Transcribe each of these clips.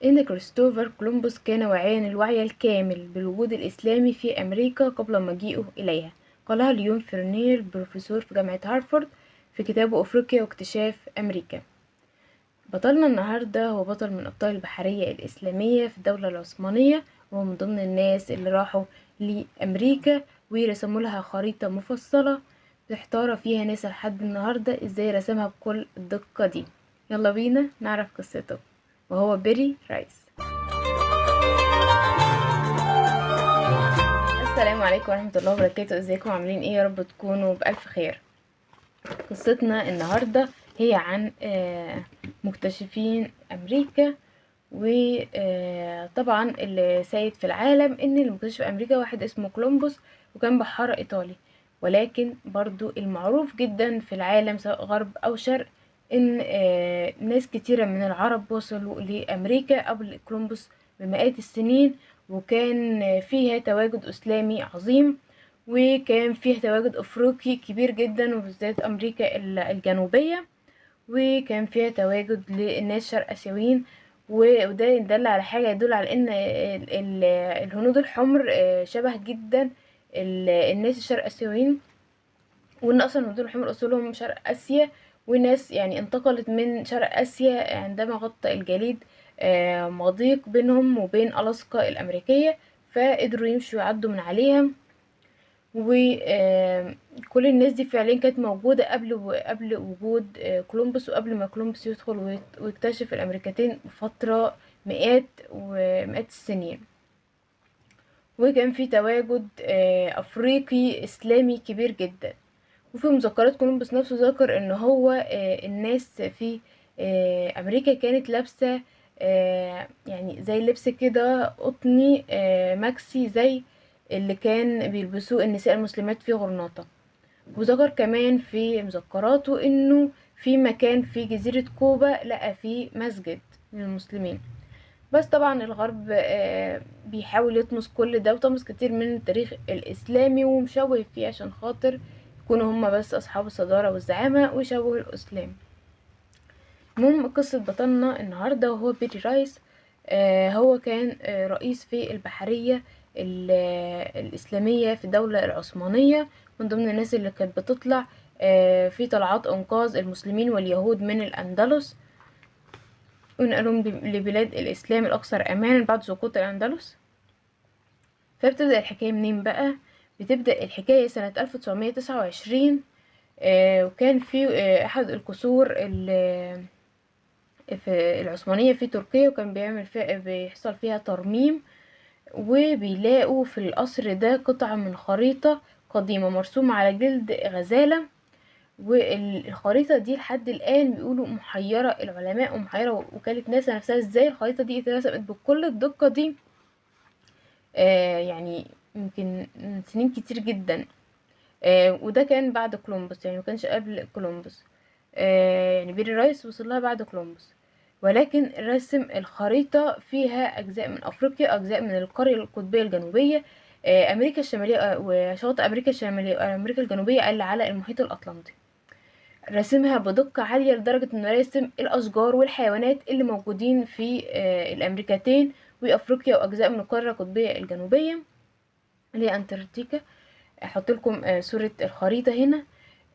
إن كريستوفر كولومبوس كان واعيا الوعي الكامل بالوجود الإسلامي في أمريكا قبل مجيئه إليها، قالها ليون فيرنير بروفيسور في جامعة هارفارد في كتابه أفريقيا واكتشاف أمريكا. بطلنا النهاردة هو بطل من أبطال البحرية الإسلامية في الدولة العثمانية، وهو من ضمن الناس اللي راحوا لأمريكا ورسموا لها خريطة مفصلة محتارة فيها ناس لحد النهاردة ازاي رسمها بكل الدقة دي. يلا بينا نعرف قصته، وهو بيري رايس. السلام عليكم ورحمة الله وبركاته، ازيكم عاملين ايه؟ يا رب تكونوا بألف خير. قصتنا النهاردة هي عن مكتشفين أمريكا، وطبعا اللي سايد في العالم ان اللي مكتشف أمريكا واحد اسمه كولومبوس، وكان بحارة إيطالي. ولكن برضو المعروف جدا في العالم سواء غرب أو شرق ان ناس كتيرة من العرب وصلوا لأمريكا قبل كولومبوس بمئات السنين، وكان فيها تواجد إسلامي عظيم، وكان فيه تواجد أفريقي كبير جدا وبالذات أمريكا الجنوبية، وكان فيها تواجد للناس شرق آسيويين. وده يدل على حاجة، يدل على ان الهنود الحمر شبه جدا الناس الشرق آسيويين، وان اصلا الهنود الحمر اصولهم شرق آسيا، وناس يعني انتقلت من شرق آسيا عندما غطى الجليد مضيق بينهم وبين ألاسكا الأمريكية، فقدروا يمشوا يعدوا من عليها. وكل الناس دي فعليا كانت موجودة قبل وجود كولومبوس، وقبل ما كولومبوس يدخل ويكتشف الأمريكتين بفترة مئات ومئات السنين. وكان في تواجد أفريقي إسلامي كبير جدا. وفي مذكرات كولومبوس نفسه ذكر ان هو الناس في أمريكا كانت لابسة يعني زي لبس كده قطني ماكسي زي اللي كان بيلبسوه النساء المسلمات في غرناطة. وذكر كمان في مذكراته انه في مكان في جزيرة كوبا لقى فيه مسجد للمسلمين. بس طبعا الغرب بيحاول يطمس كل ده وطمس كتير من التاريخ الإسلامي ومشوه فيه عشان خاطر يكونوا هما بس أصحاب الصدارة والزعامة ويشوهوا الإسلام. المهم قصة بطلنا النهاردة وهو بيري رايس. هو كان رئيس في البحرية الإسلامية في الدولة العثمانية، من ضمن الناس اللي كانت بتطلع في طلعات إنقاذ المسلمين واليهود من الأندلس ونقلهم لبلاد الإسلام الأكثر أمانا بعد سقوط الأندلس. فبتبدأ الحكاية منين بقى؟ بتبدأ الحكاية سنة 1929، وكان في أحد القصور في العثمانية في تركيا، وكان بيحصل فيها ترميم، وبيلاقوا في القصر ده قطعة من خريطة قديمة مرسومة على جلد غزالة. والخريطة دي لحد الآن بيقولوا محيرة العلماء ومحيرة وكالة ناسا نفسها ازاي الخريطة دي اترسمت بكل الدقة دي يعني يمكن من سنين كتير جدا. وده كان بعد كولومبوس، يعني مكانش قبل كولومبوس. يعني بيري رايس وصلها بعد كولومبوس، ولكن رسم الخريطة فيها أجزاء من أفريقيا، أجزاء من القارة القطبية الجنوبية، أمريكا الشمالية وشواطئ أمريكا الشمالية وأمريكا الجنوبية اللي على المحيط الأطلنطي. رسمها بدقة عالية لدرجة انه راسم الاشجار والحيوانات اللي موجودين في الامريكتين وافريقيا واجزاء من القارة القطبية الجنوبية اللي هي انتاركتيكا. احط لكم صورة الخريطة هنا.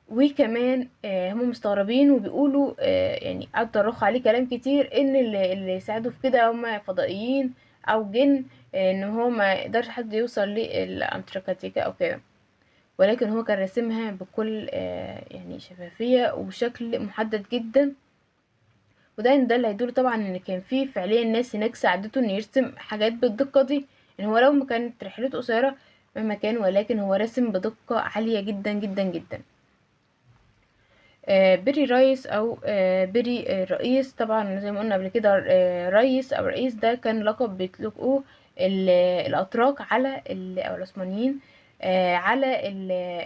وكمان هم مستغربين وبيقولوا يعني قعدوا يطرخوا عليه كلام كتير ان اللي ساعدوا في كده هم فضائيين او جن، ان هو ما يقدرش حد يوصل للانتاركتيكا او كده. ولكن هو كان راسمها بكل يعني شفافية وشكل محدد جدا. وده اللي هيدل طبعا ان كان فيه فعليا ناس هناك ساعدته انه يرسم حاجات بالدقة دي، ان هو لو ما كانت رحلته قصيرة مهما كان، ولكن هو رسم بدقة عالية جدا جدا جدا. بيري رايس او بيري رئيس، طبعا زي ما قلنا قبل كده رئيس او رئيس ده كان لقب بيطلقوه الاتراك على او العثمانيين على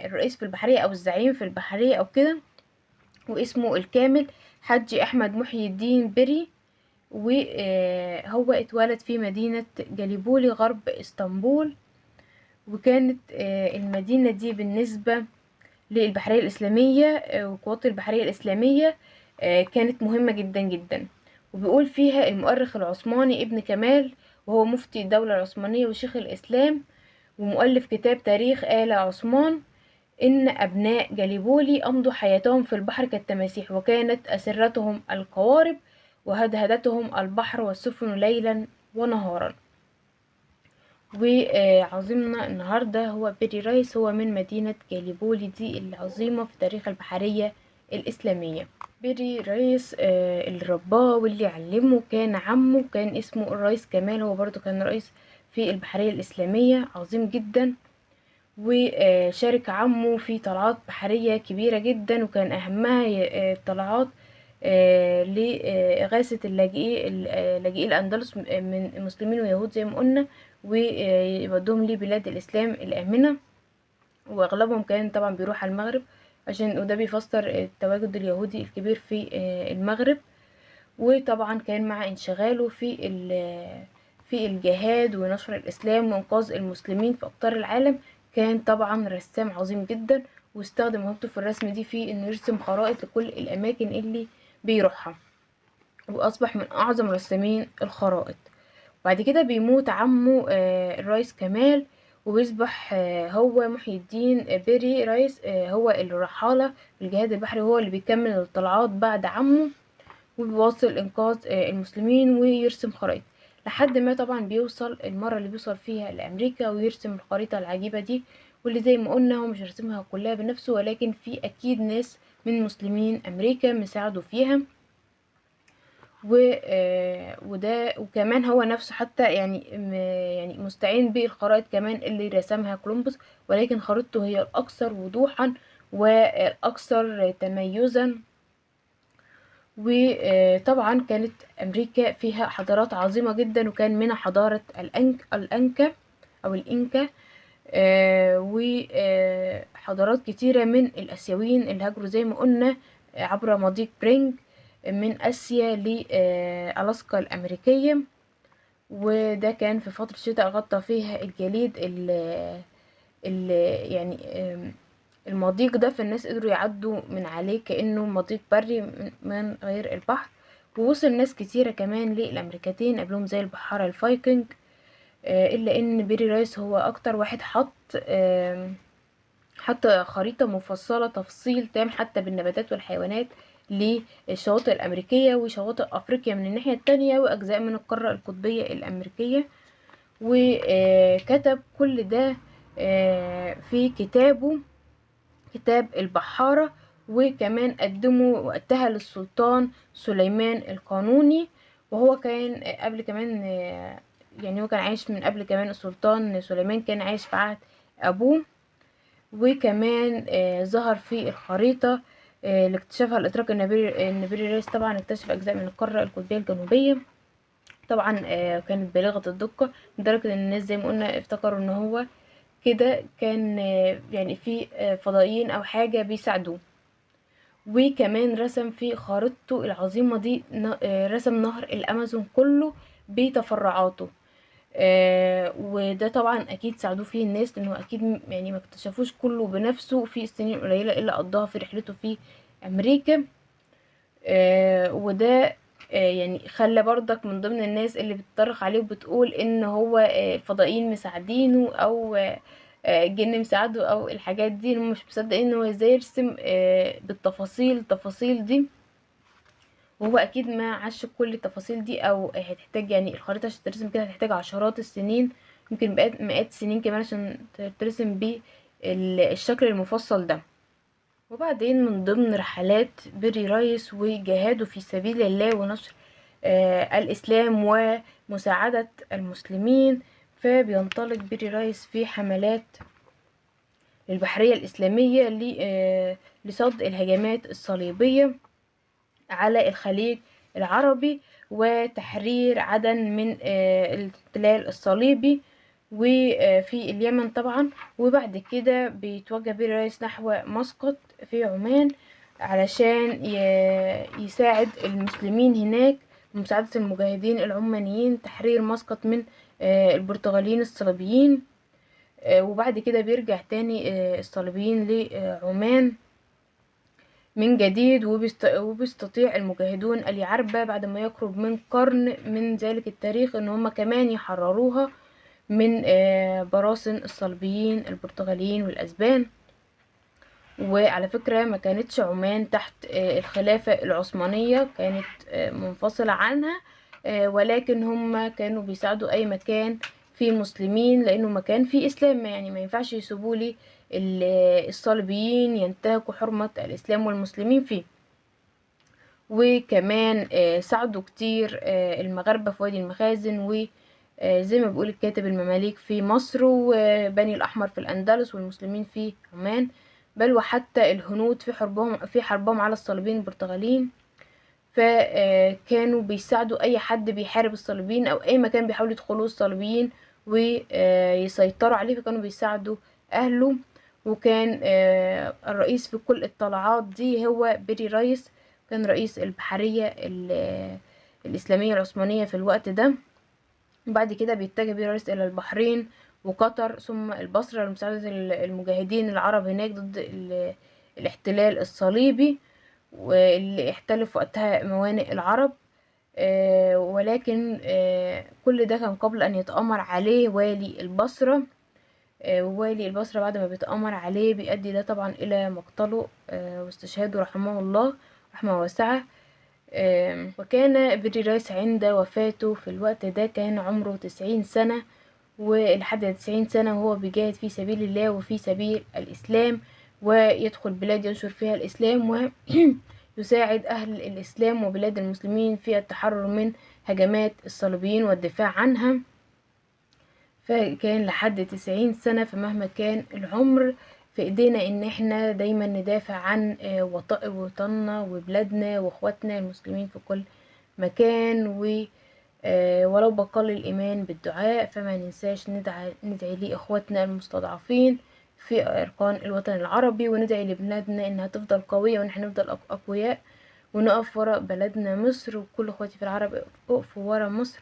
الرئيس في البحرية او الزعيم في البحرية او كده. واسمه الكامل حجي احمد محي الدين بيري، وهو اتولد في مدينة جاليبولي غرب اسطنبول. وكانت المدينة دي بالنسبة للبحرية الإسلامية وقوات البحرية الإسلامية كانت مهمة جدا جدا. وبيقول فيها المؤرخ العثماني ابن كمال، وهو مفتي الدولة العثمانية وشيخ الإسلام ومؤلف كتاب تاريخ آل عثمان، إن أبناء جاليبولي أمضوا حياتهم في البحر كالتماسيح، وكانت أسرتهم القوارب، وهدهدتهم البحر والسفن ليلا ونهارا. وعظيمنا النهاردة هو بيري رايس، هو من مدينة جاليبولي دي العظيمة في تاريخ البحرية الإسلامية. بيري رايس اللي رباه واللي علمه كان عمه، كان اسمه الرئيس كمال، هو برضو كان رئيس في البحرية الإسلامية عظيم جدا. وشارك عمه في طلعات بحرية كبيرة جدا، وكان أهمها طلعات لإغاثة لاجئي الأندلس من مسلمين ويهود زي ما قلنا، ويودوهم لبلاد الإسلام الآمنة. وأغلبهم كان طبعا بيروح على المغرب، وده بيفسر التواجد اليهودي الكبير في المغرب. وطبعا كان مع انشغاله في الجهاد ونشر الإسلام وإنقاذ المسلمين في أقطار العالم، كان طبعا رسام عظيم جدا، واستخدم موهبته في الرسم دي في إنه يرسم خرائط لكل الأماكن اللي بيروحها، وأصبح من أعظم رسامين الخرائط. بعد كده بيموت عمه الرئيس كمال، وبيصبح هو محي الدين بيري رايس هو الرحالة في الجهاد البحري، هو اللي بيكمل الطلعات بعد عمه، وبيواصل إنقاذ المسلمين ويرسم خرائط، لحد ما طبعا بيوصل المرة اللي بيوصل فيها لأمريكا ويرسم الخريطة العجيبة دي، واللي زي ما قلنا هو مش رسمها كلها بنفسه، ولكن في أكيد ناس من مسلمين أمريكا مساعدوا فيها. وده وكمان هو نفسه حتى يعني مستعين بالخرائط كمان اللي رسمها كولومبوس، ولكن خريطته هي الأكثر وضوحا والأكثر تميزا. وطبعا كانت أمريكا فيها حضارات عظيمة جدا، وكان منها حضارة الأنكا أو الإنكا، وحضارات كتيرة من الآسيويين اللي هاجروا زي ما قلنا عبر مضيق برينج من آسيا لألاسكا الأمريكية. وده كان في فترة الشتاء غطى فيها الجليد ال يعني المضيق ده، فالناس قدروا يعدوا من عليه كأنه مضيق بري من غير البحر. ووصل ناس كتيرة كمان للأمريكتين قبلهم زي البحارة الفايكنج، إلا إن بيري رايس هو أكتر واحد حط خريطة مفصلة تفصيل تام حتى بالنباتات والحيوانات للشواطئ الأمريكية وشواطئ أفريقيا من الناحية التانية وأجزاء من القارة القطبية الأمريكية. وكتب كل ده في كتابه كتاب البحارة، وكمان قدمه وقتها للسلطان سليمان القانوني. وهو كان قبل كمان يعني هو كان عايش من قبل كمان السلطان سليمان، كان عايش في عهد أبوه. وكمان ظهر في الخريطة اللي اكتشفها الإتراك النبيري ريس، طبعا اكتشف أجزاء من القارة القطبية الجنوبية، طبعا كانت بالغة الدقة لدرجة ان الناس زي ما قلنا افتكروا ان هو كده كان يعني في فضائيين او حاجة بيساعدوه. وكمان رسم في خريطته العظيمة دي رسم نهر الأمازون كله بتفرعاته، وده طبعا اكيد ساعدوه فيه الناس، لانه اكيد يعني ما اكتشفوش كله بنفسه في السنين القليلة اللي قضاها في رحلته في امريكا. وده يعني خلى برضك من ضمن الناس اللي بتطرق عليه وبتقول ان هو الفضائيين مساعدينه او الجن مساعده او الحاجات دي، اللي هم مش مصدقين ان هو ازاي يرسم بالتفاصيل التفاصيل دي، وهو اكيد ما عاش كل التفاصيل دي، او هتحتاج يعني الخريطة عشان ترسم كده هتحتاج عشرات السنين، ممكن مئات السنين كمان عشان ترسم بالشكل المفصل ده. وبعدين من ضمن رحلات بيري رايس وجهاده في سبيل الله ونشر الإسلام ومساعدة المسلمين، فبينطلق بيري رايس في حملات للبحرية الإسلامية لصد الهجمات الصليبية على الخليج العربي وتحرير عدن من الاحتلال الصليبي وفي اليمن طبعا. وبعد كده بيتوجه بيري رايس نحو مسقط في عمان علشان يساعد المسلمين هناك بمساعدة المجاهدين العمانيين تحرير مسقط من البرتغاليين الصليبيين. وبعد كده بيرجع تاني الصليبيين لعمان من جديد، وبيستطيع المجاهدون اليعربة بعد ما يقرب من قرن من ذلك التاريخ ان هم كمان يحرروها من براثن الصليبيين البرتغاليين والاسبان. وعلى فكرة ما كانتش عمان تحت الخلافة العثمانية، كانت منفصلة عنها، ولكن هم كانوا بيساعدوا اي مكان فيه مسلمين، لانه مكان فيه اسلام، يعني ما ينفعش يسيبولي الصليبيين ينتهكوا حرمة الاسلام والمسلمين فيه. وكمان ساعدوا كتير المغاربة في وادي المخازن، وزي ما بيقول الكاتب المماليك في مصر، وبني الأحمر في الأندلس، والمسلمين في عمان، بل وحتى الهنود في حربهم على الصليبيين البرتغاليين. فكانوا بيساعدوا أي حد بيحارب الصليبيين أو أي مكان بيحاولوا يدخلوا الصليبيين ويسيطروا عليه، فكانوا بيساعدوا أهله. وكان الرئيس في كل الطلعات دي هو بيري رايس، كان رئيس البحرية الإسلامية العثمانية في الوقت ده. وبعد كده بيتجه بيري رايس إلى البحرين وقطر ثم البصرة لمساعدة المجاهدين العرب هناك ضد الاحتلال الصليبي، واللي احتل في وقتها موانئ العرب. ولكن كل ده كان قبل أن يتأمر عليه والي البصرة. ووالي البصرة بعد ما بيتأمر عليه بيؤدي ده طبعا إلى مقتله واستشهاده رحمه الله رحمة واسعة. وكان بيري رايس عند وفاته في الوقت ده كان عمره 90 سنة، ولحد 90 سنة وهو بيجاهد في سبيل الله وفي سبيل الإسلام، ويدخل بلاد ينشر فيها الإسلام، ويساعد أهل الإسلام وبلاد المسلمين في التحرر من هجمات الصليبيين والدفاع عنها. فكان لحد 90 سنة، فمهما كان العمر في ايدينا ان احنا دايما ندافع عن وطننا وبلادنا واخواتنا المسلمين في كل مكان. ولو بقل الإيمان بالدعاء، فما ننساش ندعي لإخواتنا المستضعفين في أركان الوطن العربي، وندعي لبلادنا إنها تفضل قوية وإن احنا نفضل أقوياء، ونقف ورا بلدنا مصر. وكل اخواتي في العرب اقفوا ورا مصر،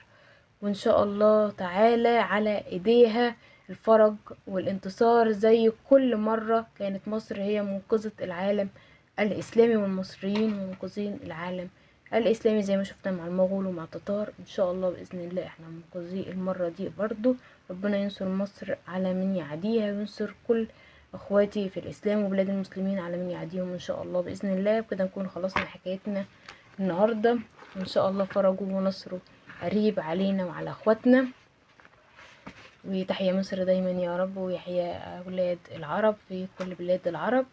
وإن شاء الله تعالى على إيديها الفرج والانتصار، زي كل مرة كانت مصر هي منقذة العالم الإسلامي، والمصريين منقذين العالم الإسلامي زي ما شفنا مع المغول ومع التتار. إن شاء الله بإذن الله إحنا منقذين المرة دي برضو. ربنا ينصر مصر على من يعاديها، وينصر كل أخواتي في الإسلام وبلاد المسلمين على من يعاديهم إن شاء الله بإذن الله. بكده نكون خلصنا حكايتنا النهاردة، وإن شاء الله فرجوا ونصروا قريب علينا وعلى اخواتنا. وتحيا مصر دايما يا رب، ويحيا أولاد العرب في كل بلاد العرب،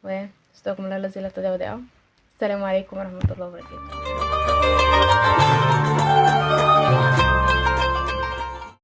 واستغفر الله الذي لا تضيع ودائعه. السلام عليكم ورحمة الله وبركاته.